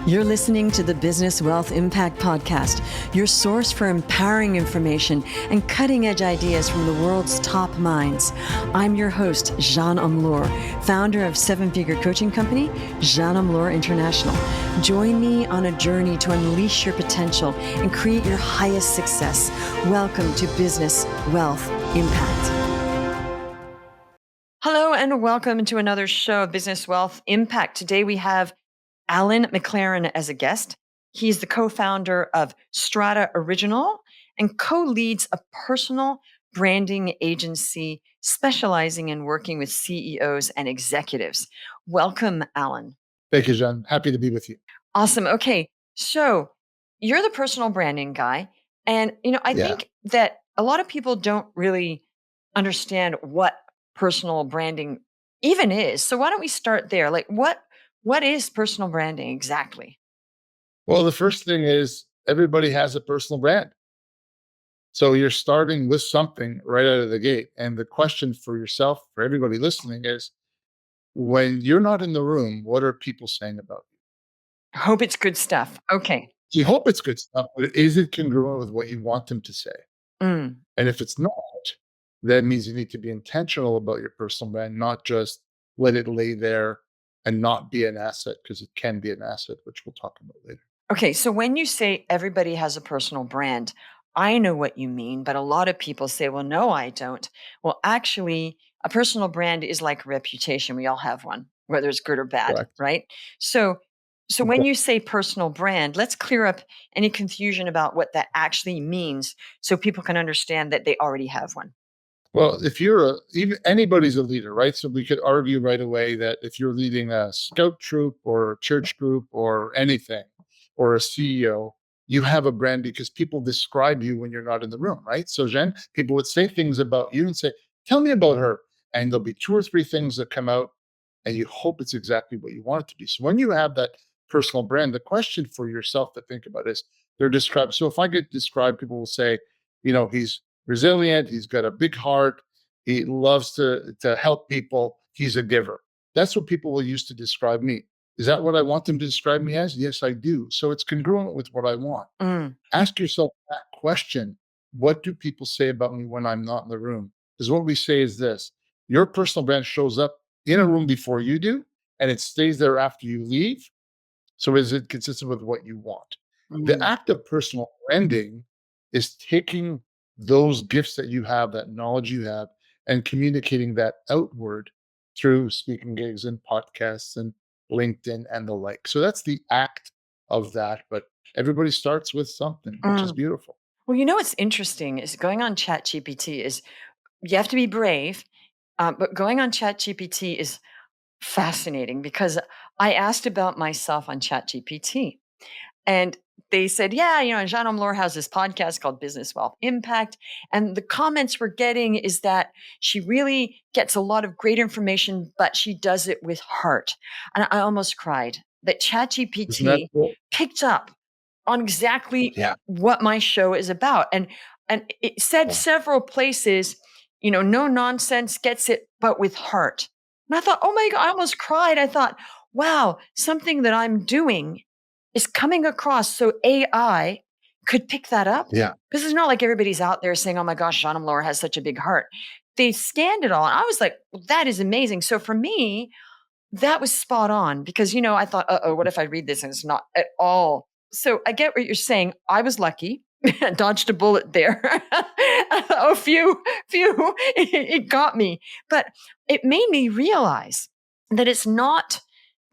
You're listening to the Business Wealth Impact Podcast, your source for empowering information and cutting-edge ideas from the world's top minds. I'm your host, Jeanne Amlour, founder of seven-figure coaching company, Jeanne Amlour International. Join me on a journey to unleash your potential and create your highest success. Welcome to Business Wealth Impact. Hello, and welcome to another show of Business Wealth Impact. Today we have Alan McLaren as a guest. He's the co-founder of STRATA Original and co-leads a personal branding agency specializing in working with CEOs and executives. Welcome, Alan. Thank you, Jeanne. Happy to be with you. Awesome. Okay. So you're the personal branding guy. And, I think that a lot of people don't really understand what personal branding even is. So why don't we start there? Like what is personal branding exactly? Well, the first thing is everybody has a personal brand. So you're starting with something right out of the gate. And the question for yourself, for everybody listening is, when you're not in the room, what are people saying about you? I hope it's good stuff. Okay. You hope it's good stuff, but is it congruent with what you want them to say? Mm. And if it's not, that means you need to be intentional about your personal brand, not just let it lay there and not be an asset, because it can be an asset, which we'll talk about later. Okay, so when you say everybody has a personal brand, I know what you mean, but a lot of people say, well, no, I don't. Well, actually, a personal brand is like a reputation. We all have one, whether it's good or bad, Correct. right? So when you say personal brand, let's clear up any confusion about what that actually means so people can understand that they already have one. Well, if you're even anybody's a leader, right? So we could argue right away that if you're leading a scout troop or a church group or anything, or a CEO, you have a brand because people describe you when you're not in the room, right? So Jen, people would say things about you and say, tell me about her. And there'll be two or three things that come out and you hope it's exactly what you want it to be. So when you have that personal brand, the question for yourself to think about is they're described. So if I get described, people will say, he's resilient, he's got a big heart, he loves to help people, he's a giver. That's what people will use to describe me. Is that what I want them to describe me as? Yes, I do. So it's congruent with what I want. Ask yourself that question. What do people say about me when I'm not in the room? Because what we say is this: your personal brand shows up in a room before you do, and it stays there after you leave. So is it consistent with what you want? The act of personal branding is taking those gifts that you have, that knowledge you have, and communicating that outward through speaking gigs and podcasts and LinkedIn and the like. So that's the act of that. But everybody starts with something, which is beautiful. Well, what's interesting is going on ChatGPT is you have to be brave, but going on ChatGPT is fascinating because I asked about myself on ChatGPT and they said, yeah, Jeanne Amlour has this podcast called Business Wealth Impact. And the comments we're getting is that she really gets a lot of great information, but she does it with heart. And I almost cried that ChatGPT picked up on exactly what my show is about. And it said several places, no nonsense, gets it, but with heart. And I thought, oh my God, I almost cried. I thought, wow, something that I'm doing is coming across so AI could pick that up. Yeah. Because it's not like everybody's out there saying, oh my gosh, Jeanne Amlour has such a big heart. They scanned it all. And I was like, that is amazing. So for me, that was spot on because, I thought, what if I read this and it's not at all. So I get what you're saying. I was lucky. Dodged a bullet there. A few, it got me. But it made me realize that it's not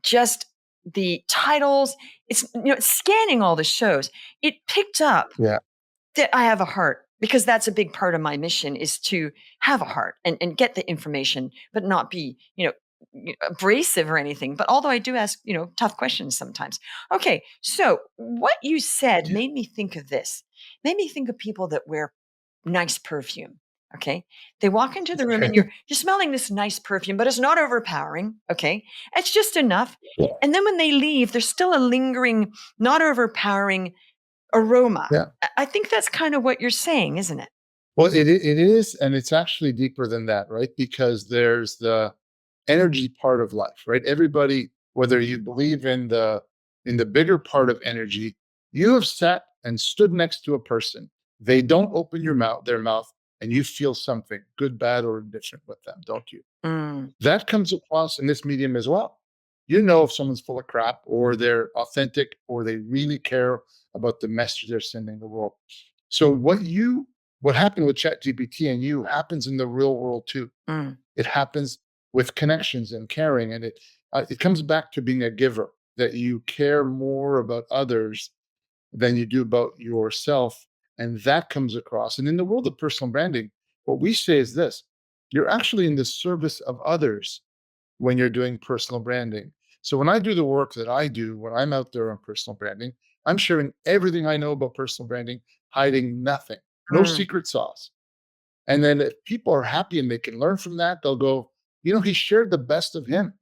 just the titles. It's, scanning all the shows. It picked up that I have a heart because that's a big part of my mission is to have a heart and get the information, but not be, abrasive or anything. But although I do ask, tough questions sometimes. Okay. So what you said made me think of this, made me think of people that wear nice perfume. Okay. They walk into the room and you're smelling this nice perfume, but it's not overpowering. Okay. It's just enough. And then when they leave, there's still a lingering, not overpowering aroma. I think that's kind of what you're saying, isn't it? Well, it is. And it's actually deeper than that, right? Because there's the energy part of life, right? Everybody, whether you believe in the in the bigger part of energy, you have sat and stood next to a person. They don't open their mouth, and you feel something, good, bad, or indifferent with them, don't you? Mm, That comes across in this medium as well. You know if someone's full of crap or they're authentic or they really care about the message they're sending the world. So what happened with ChatGPT and you happens in the real world too. mm, It happens with connections and caring, and it comes back to being a giver. That you care more about others than you do about yourself, and that comes across. And in the world of personal branding, what we say is this: you're actually in the service of others when you're doing personal branding. So when I do the work that I do, when I'm out there on personal branding, I'm sharing everything I know about personal branding, hiding nothing, no mm. secret sauce. And then if people are happy and they can learn from that, they'll go, he shared the best of him.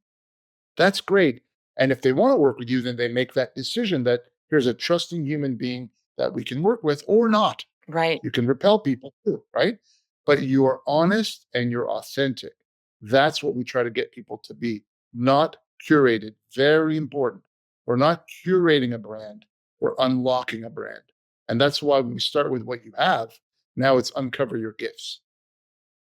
That's great. And if they want to work with you, then they make that decision that here's a trusting human being that we can work with or not. Right. You can repel people too, right? But you are honest and you're authentic. That's what we try to get people to be, not curated. Very important. We're not curating a brand, we're unlocking a brand. And that's why when we start with what you have, now it's uncover your gifts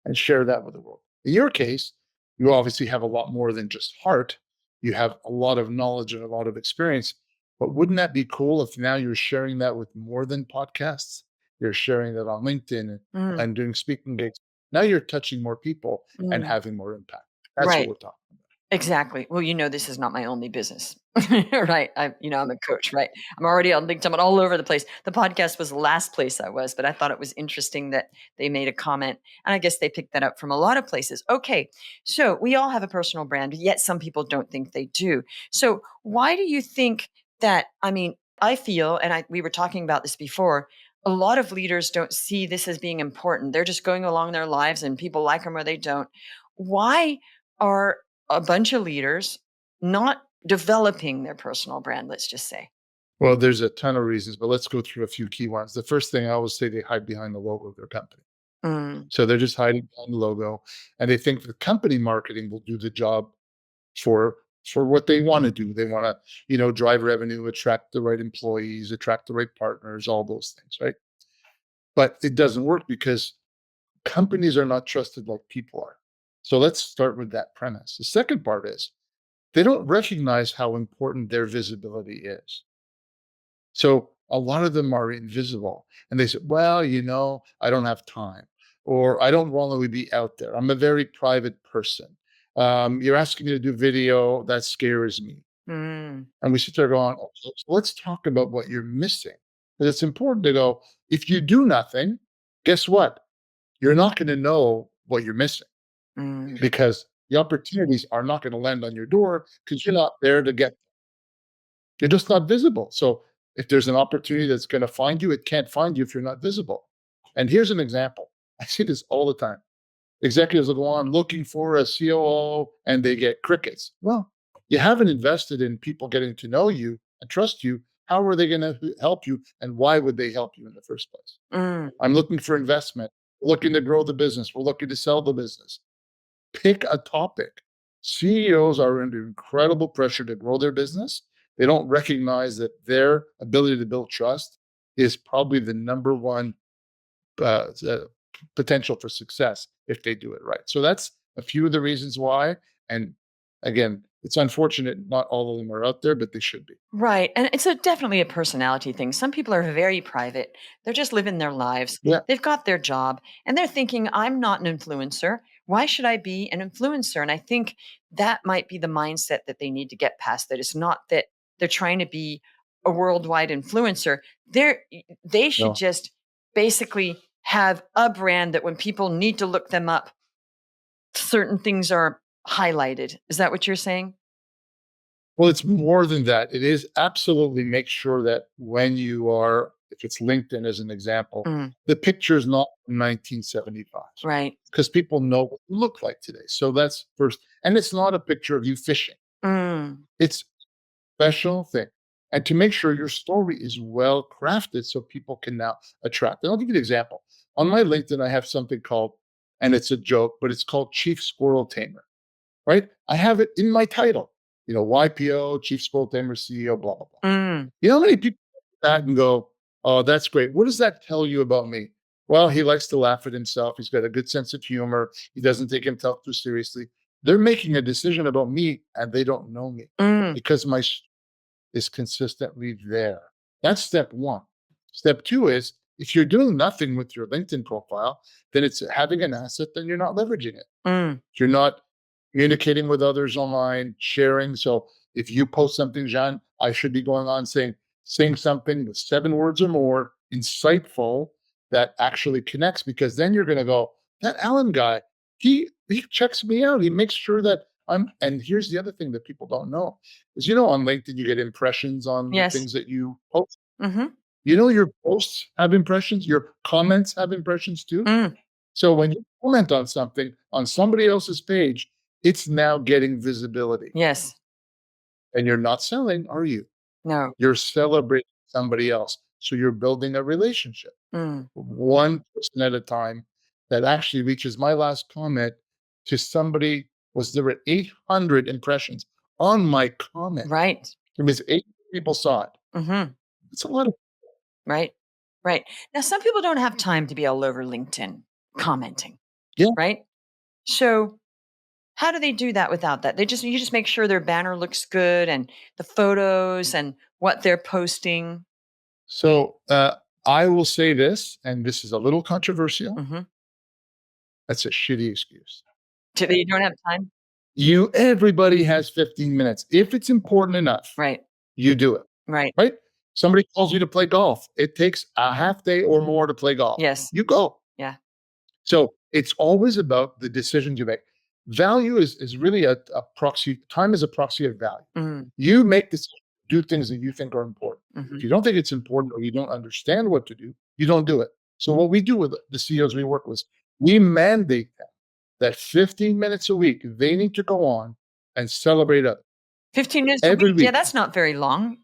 and share that with the world. In your case, you obviously have a lot more than just heart. You have a lot of knowledge and a lot of experience. But wouldn't that be cool if now you're sharing that with more than podcasts? You're sharing that on LinkedIn Mm, and doing speaking gigs. Now you're touching more people and mm. having more impact. That's what Right. we're talking Exactly. Well, this is not my only business, right? I'm a coach, right? I'm already on LinkedIn, I'm all over the place. The podcast was the last place I was, but I thought it was interesting that they made a comment, and I guess they picked that up from a lot of places. Okay, so we all have a personal brand, yet some people don't think they do. So why do you think that? I mean, I feel, and we were talking about this before. A lot of leaders don't see this as being important. They're just going along their lives, and people like them or they don't. Why are a bunch of leaders not developing their personal brand, let's just say? about. Well, there's a ton of reasons, but let's go through a few key ones. The first thing I always say, they hide behind the logo of their company. Mm, So they're just hiding behind the logo and they think the company marketing will do the job for what they want to do. They want to, drive revenue, attract the right employees, attract the right partners, all those things, right? But it doesn't work because companies are not trusted like people are. So let's start with that premise. The second part is they don't recognize how important their visibility is. So a lot of them are invisible and they say, well, I don't have time or I don't want to be out there. I'm a very private person. You're asking me to do video, that scares me. mm, And we sit there going, "Oh, so let's talk about what you're missing. Because it's important to go, if you do nothing, guess what? You're not going to know what you're missing mm, because the opportunities are not going to land on your door because you're not there to get, you're just not visible. So if there's an opportunity that's going to find you, it can't find you if you're not visible. And here's an example. I see this all the time. Executives will go on looking for a COO and they get crickets. Well, you haven't invested in people getting to know you and trust you. How are they going to help you? And why would they help you in the first place? mm. I'm looking for investment. We're looking to grow the business. We're looking to sell the business. Pick a topic. CEOs are under incredible pressure to grow their business. They don't recognize that their ability to build trust is probably the number one uh, potential for success if they do it right. So that's a few of the reasons why. And again, it's unfortunate not all of them are out there, but they should be. Right. And it's definitely a personality thing. Some people are very private. They're just living their lives. Yeah. They've got their job and they're thinking, I'm not an influencer. Why should I be an influencer? And I think that might be the mindset that they need to get past. That it's not that they're trying to be a worldwide influencer. They should No. just basically have a brand that when people need to look them up, certain things are highlighted. Is that what you're saying? Well, it's more than that. It is absolutely make sure that when you are, if it's LinkedIn as an example, Mm, the picture is not from 1975 right. because people know what you look like today. So that's first. And it's not a picture of you fishing. Mm, It's a special thing. And to make sure your story is well crafted so people can now attract. And I'll give you an example. On my LinkedIn, I have something called, and it's a joke, but it's called Chief Squirrel Tamer, right? I have it in my title. YPO, Chief Spokesman, CEO, blah, blah, blah. Mm, You know how many people look at that and go, oh, that's great. What does that tell you about me? Well, he likes to laugh at himself. He's got a good sense of humor. He doesn't take himself too seriously. They're making a decision about me and they don't know me mm, because my is consistently there. That's step one. Step two is if you're doing nothing with your LinkedIn profile, then it's having an asset, then you're not leveraging it. mm, You're not communicating with others online, sharing. So if you post something, Jean, I should be going on saying something with 7 words or more, insightful, that actually connects, because then you're going to go, that Alan guy, he checks me out. He makes sure that and here's the other thing that people don't know is, on LinkedIn, you get impressions on the yes. things that you post. Mhm. Your posts have impressions, your comments have impressions too. Mm, So when you comment on something on somebody else's page, it's now getting visibility. yes. And you're not selling, are you? No. You're celebrating somebody else. So you're building a relationship, Mm, one person at a time. That actually reaches my last comment to somebody. Was there were 800 impressions on my comment? right. It means 8 people saw it. Mhm. It's a lot of, Right. Right. Now some people don't have time to be all over LinkedIn commenting, yeah. right? So how do they do that without that? You just make sure their banner looks good and the photos and what they're posting. So I will say this, and this is a little controversial. Mhm. That's a shitty excuse. Do they don't have time? Everybody has 15 minutes. If it's important enough, Right. you do it, Right. right? Somebody calls you to play golf. It takes a half day or more to play golf. Yes. You go. Yeah. So it's always about the decisions you make. Value is really a proxy. Time is a proxy of value. Mm, You make this do things that you think are important. If mhm. you don't think it's important or you don't understand what to do, you don't do it. So what we do with the CEOs we work with, we mandate them that 15 minutes a week, they need to go on and celebrate others 15 minutes a every week. Yeah, week. that's not very long.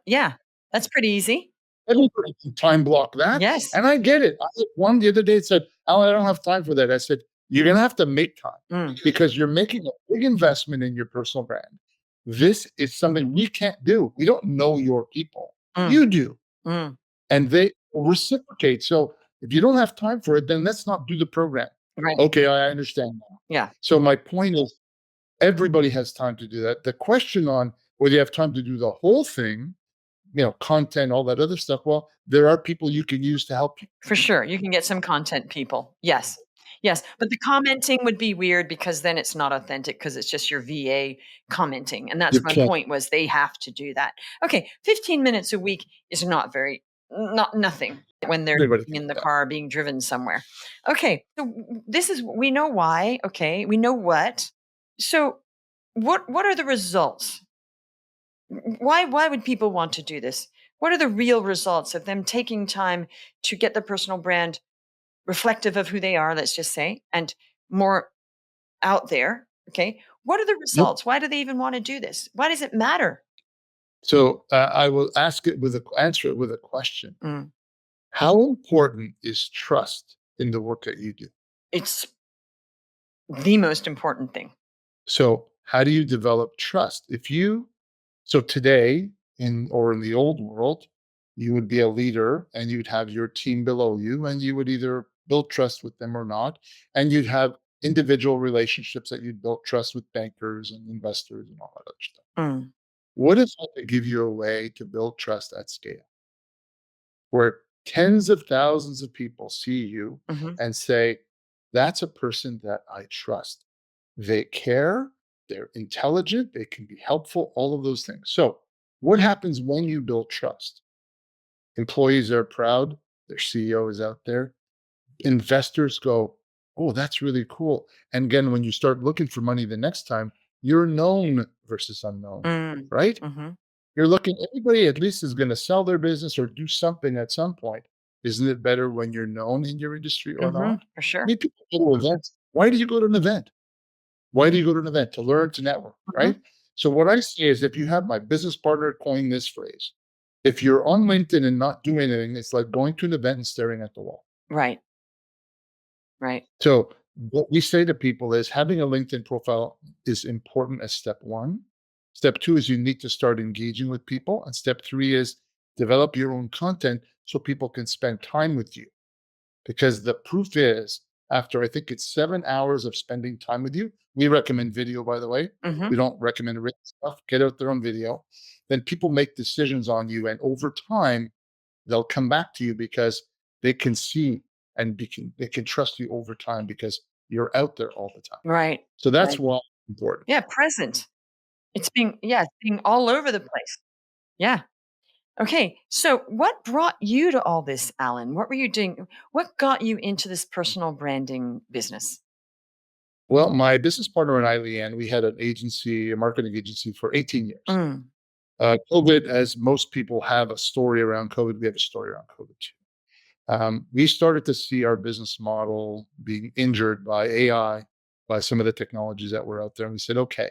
Yeah, that's pretty easy. Everybody can time block that. Yes. And I get it. I had one the other day said, Alan, I don't have time for that. I said, you're going to have to make time Mm, because you're making a big investment in your personal brand. This is something we can't do. We don't know your people. mm, You do. mm. And they reciprocate. So if you don't have time for it, then let's not do the program. Right. Okay, I understand now. Yeah. So my point is, everybody has time to do that. The question on whether you have time to do the whole thing, content, all that other stuff. Well, there are people you can use to help you. For sure. You can get some content people. Yes. Yes. But the commenting would be weird because then it's not authentic because it's just your VA commenting. And that's You my can't. point was they have to do that. Okay. 15 minutes a week is nothing when they're Everybody can in do the that. car being driven somewhere. Okay. So we know why. Okay. We know what. So what are the results? Why would people want to do this? What are the real results of them taking time to get the personal brand reflective of who they are, let's just say, and more out there? Okay. What are the Yep. results? Why do they even want to do this? Why does it matter? So I will answer it with a question. Mm, How important is trust in the work that you do? it's the most important thing. So how do you develop trust? So today in the old world, you would be a leader and you'd have your team below you and you would either build trust with them or not. And you'd have individual relationships that you'd build trust with bankers and investors and all that other stuff. Mm, What if I could give you a way to build trust at scale where tens of thousands of people see you mhm. and say, that's a person that I trust. They care, they're intelligent, they can be helpful, all of those things. So, what happens when you build trust? Employees are proud, their CEO is out there. Investors go, oh, that's really cool. And again, when you start looking for money the next time, you're known versus unknown, Mm, right? mhm, You're looking, everybody at least is going to sell their business or do something at some point. Isn't it better when you're known in your industry or not? mhm, for sure. People go to events. Why do you go to an event? Why do you go to an event? To learn, to network, Mhm. right? So what I say is if you have my business partner coin this phrase, if you're on LinkedIn and not doing anything, it's like going to an event and staring at the wall. Right, right. So what we say to people is having a LinkedIn profile is important as step one. Step two is you need to start engaging with people. And step three is develop your own content so people can spend time with you. Because the proof is, after I think it's 7 hours of spending time with you, we recommend video, by the way. Mhm. We don't recommend written stuff. Get out there on video. Then people make decisions on you. And over time, they'll come back to you because they can see and they can trust you over time because you're out there all the time. Right. So that's Right. why it's important. Yeah, present. It's being all over the place. Yeah. Okay, so what brought you to all this, Alan? What were you doing? What got you into this personal branding business? Well, my business partner and I, Leanne, we had an agency, a marketing agency for 18 years. Mm, COVID, as most people have a story around COVID, we have a story around COVID too. We started to see our business model being injured by AI, by some of the technologies that were out there. And we said, okay,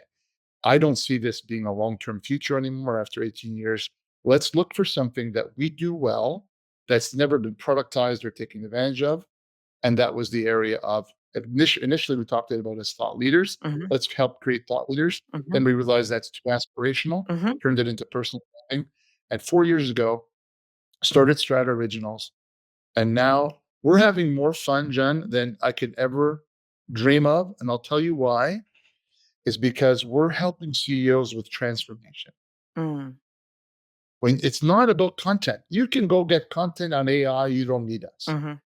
I don't see this being a long term future anymore after 18 years. Let's look for something that we do well, that's never been productized or taken advantage of. And that was the area of initially we talked about as thought leaders. mhm, Let's help create thought leaders. mhm, Then we realized that's too aspirational, mhm, turned it into personal branding. And 4 years ago, started Strata Originals. And now we're having more fun, Jen, than I could ever dream of. And I'll tell you why, is because we're helping CEOs with transformation. mm, When it's not about content, you can go get content on AI, you don't need us. mhm,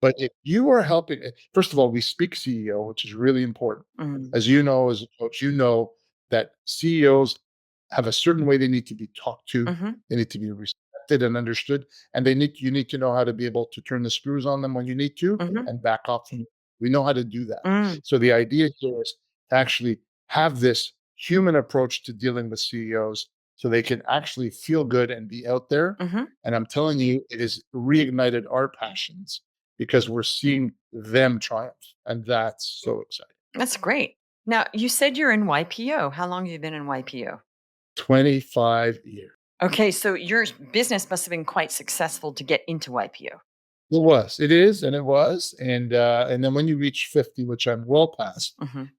But if you are helping, first of all, we speak CEO, which is really important. mm, As you know, as a coach, you know that CEOs have a certain way they need to be talked to. mhm, They need to be respected and understood, and you need to know how to be able to turn the screws on them when you need to mhm, and back off from. We know how to do that. mm, So the idea here is to actually have this human approach to dealing with CEOs, so they can actually feel good and be out there. mhm. And I'm telling you, it has reignited our passions because we're seeing them triumph. And that's so exciting. That's great. Now, you said you're in YPO. How long have you been in YPO? 25 years. Okay, so your business must have been quite successful to get into YPO. It was, it is, and it was. And then when you reach 50, which I'm well past, Mhm.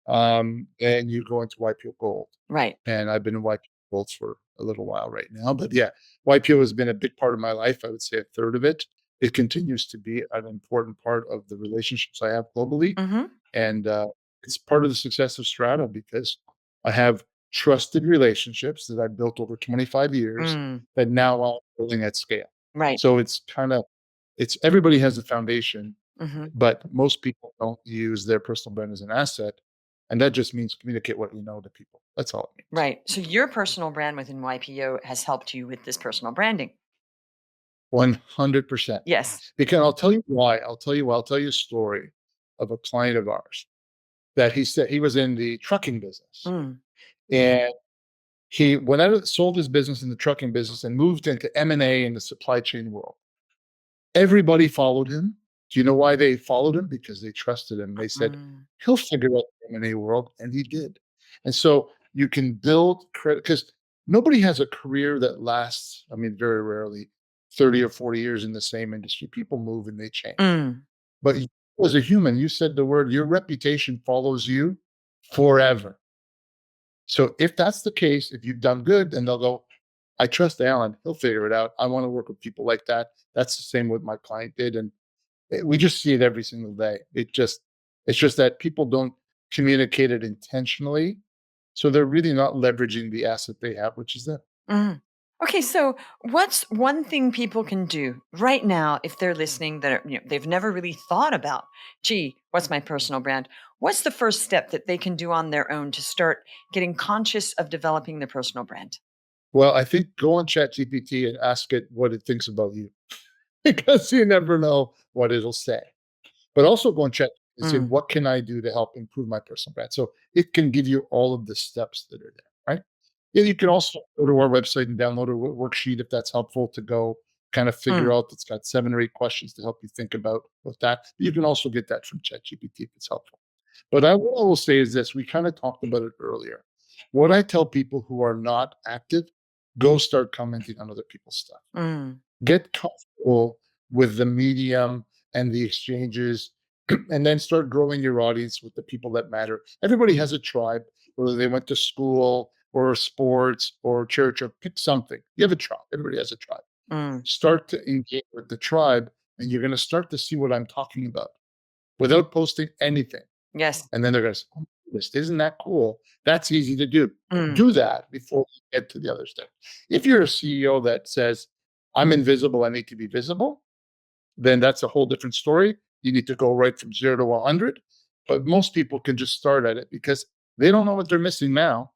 and you go into YPO Gold. Right. And I've been in YPO Gold for a little while right now. But yeah, YPO has been a big part of my life. I would say a third of it. It continues to be an important part of the relationships I have globally. Mhm. And it's part of the success of Strata because I have trusted relationships that I've built over 25 years Mm, that now I'm building at scale. right. So it's kind of, it's everybody has a foundation, Mhm. but most people don't use their personal brand as an asset. And that just means communicate what you know to people. That's all it means. Right. So your personal brand within YPO has helped you with this personal branding. 100%. Yes. Because I'll tell you why. I'll tell you a story of a client of ours that he said he was in the trucking business. Mm, And he went out, sold his business in the trucking business and moved into M&A in the supply chain world. Everybody followed him. Do you know why they followed him? Because they trusted him. They said, mm, he'll figure out the M&A world. And he did. And so you can build credit because nobody has a career that lasts, I mean, very rarely 30 or 40 years in the same industry. People move and they change. mm, But you, as a human, you said the word, your reputation follows you forever. So if that's the case, if you've done good, then they'll go, I trust Alan. He'll figure it out. I want to work with people like that. That's the same what my client did. And we just see it every single day. It's just that people don't communicate it intentionally. So they're really not leveraging the asset they have, which is them. mm. Okay, so what's one thing people can do right now if they're listening that they've never really thought about, gee, what's my personal brand? What's the first step that they can do on their own to start getting conscious of developing their personal brand? Well, I think go on ChatGPT and ask it what it thinks about you because you never know what it'll say. But also go and check and say, Mm, what can I do to help improve my personal brand? So it can give you all of the steps that are there, right? Yeah, you can also go to our website and download a worksheet if that's helpful to go kind of figure mm, out. It's got 7 or 8 questions to help you think about with that. You can also get that from ChatGPT if it's helpful. But what I will say is this: we kind of talked about it earlier. What I tell people who are not active, go start commenting on other people's stuff. mm, Get comfortable with the medium and the exchanges, and then start growing your audience with the people that matter. Everybody has a tribe, whether they went to school, or sports or church, or pick something. You have a tribe. Everybody has a tribe. Mm. Start to engage with the tribe, and you're going to start to see what I'm talking about without posting anything. Yes. And then they're going to say, oh, this isn't that cool? That's easy to do. Mm. Do that before you get to the other step. If you're a CEO that says, I'm invisible, I need to be visible, then that's a whole different story. You need to go right from 0 to 100. But most people can just start at it because they don't know what they're missing now.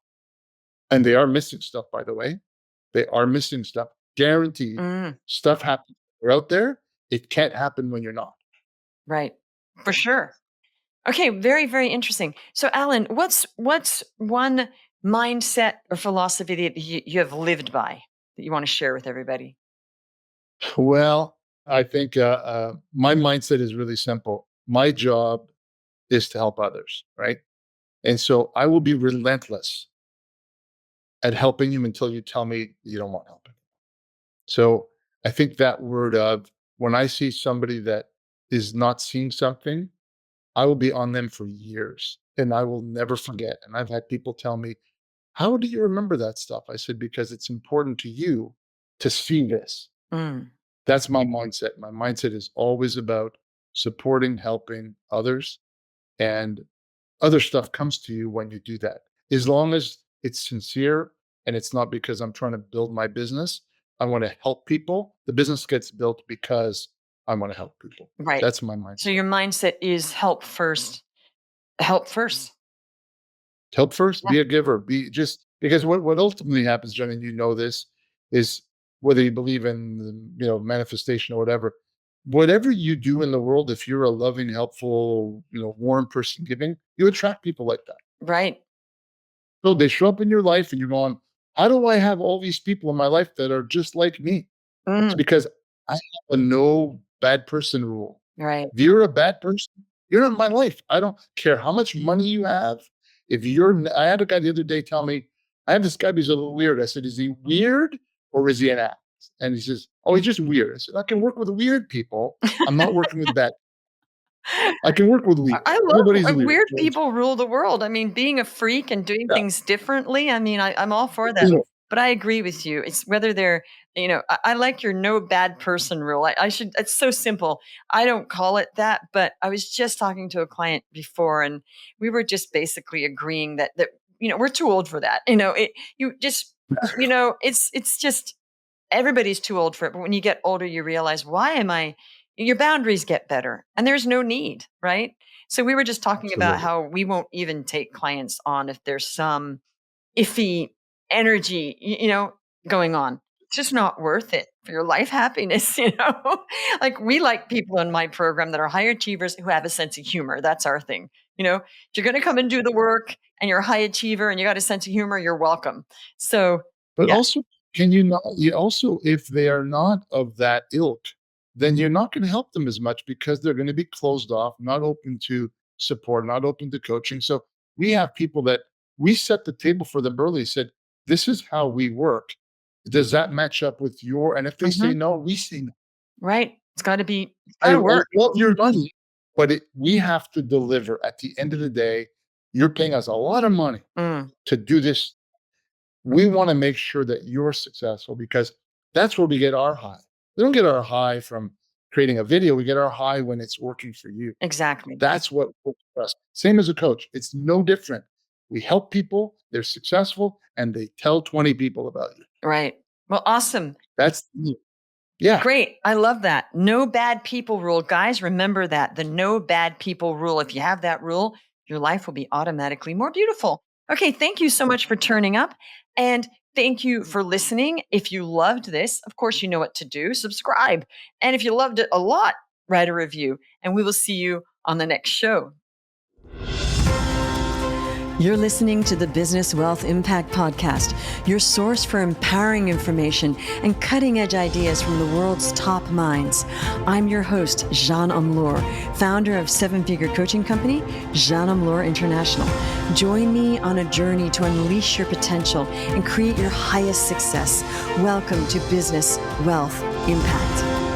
And they are missing stuff, by the way. They are missing stuff. Guaranteed. Mm. Stuff happens. You're out there. It can't happen when you're not. Right. For sure. Okay, very, very interesting. So, Alan, what's one mindset or philosophy that you have lived by that you want to share with everybody? Well, I think my mindset is really simple. My job is to help others, right? And so I will be relentless at helping you until you tell me you don't want help. So I think that word of when I see somebody that is not seeing something, I will be on them for years and I will never forget. And I've had people tell me, how do you remember that stuff? I said, because it's important to you to see this. Mm. That's my mindset. My mindset is always about supporting, helping others, and other stuff comes to you when you do that. As long as it's sincere and it's not because I'm trying to build my business, I want to help people. The business gets built because I want to help people. Right. That's my So mindset. your mindset is help first. Help first. Help first, Yeah. be a giver, be just because what ultimately happens, John, and you know this, is whether you believe in manifestation or whatever you do in the world, if you're a loving, helpful, warm person giving, you attract people like that. Right. So they show up in your life and you're going, how do I have all these people in my life that are just like me? It's Mm. because I have a no bad person rule. Right. If you're a bad person, you're not in my life. I don't care how much money you have. I had a guy the other day tell me, I have this guy, but he's a little weird. I said, is he weird or is he an act? And he says, oh, he's just weird. I said, I can work with weird people. I'm not working with bad. I can work with weird. I love Everybody's weird. weird people rule the world. I mean, being a freak and doing Yeah. things differently. I mean, I'm all for that. You know, But I agree with you. It's whether they're, I like your no bad person rule. I should, it's so simple. I don't call it that, but I was just talking to a client before and we were just basically agreeing that, we're too old for that. It's just, everybody's too old for it. But when you get older, you realize, your boundaries get better and there's no need, right? So we were just talking about absolutely. how we won't even take clients on if there's some iffy energy, going on. It's just not worth it for your life happiness, Like we like people in my program that are high achievers who have a sense of humor. That's our thing. If you're going to come and do the work and you're a high achiever and you got a sense of humor, you're welcome. So, But yeah. also, can you not? You also, if they are not of that ilk, then you're not going to help them as much because they're going to be closed off, not open to support, not open to coaching. So we have people that we set the table for them early. Said, "This is how we work. Does that match up with your?" And if they say Mhm. no, we say no. Right. It's I gotta work. love your money, but we have to deliver. At the end of the day, you're paying us a lot of money Mm, to do this. We want to make sure that you're successful because that's where we get our high. We don't get our high from creating a video. We get our high when it's working for you. exactly. That's what works for us. Same as a coach. It's no different. We help people, they're successful, and they tell 20 people about you. Right. Well, awesome. That's yeah. Great. I love that. No bad people rule. Guys, remember that. The no bad people rule. If you have that rule, your life will be automatically more beautiful. Okay. Thank you so much for turning up. And thank you for listening. If you loved this, of course, you know what to do. Subscribe. And if you loved it a lot, write a review. And we will see you on the next show. You're listening to the Business Wealth Impact Podcast, your source for empowering information and cutting-edge ideas from the world's top minds. I'm your host, Jean Amlour, founder of seven-figure coaching company, Jean Amlour International. Join me on a journey to unleash your potential and create your highest success. Welcome to Business Wealth Impact.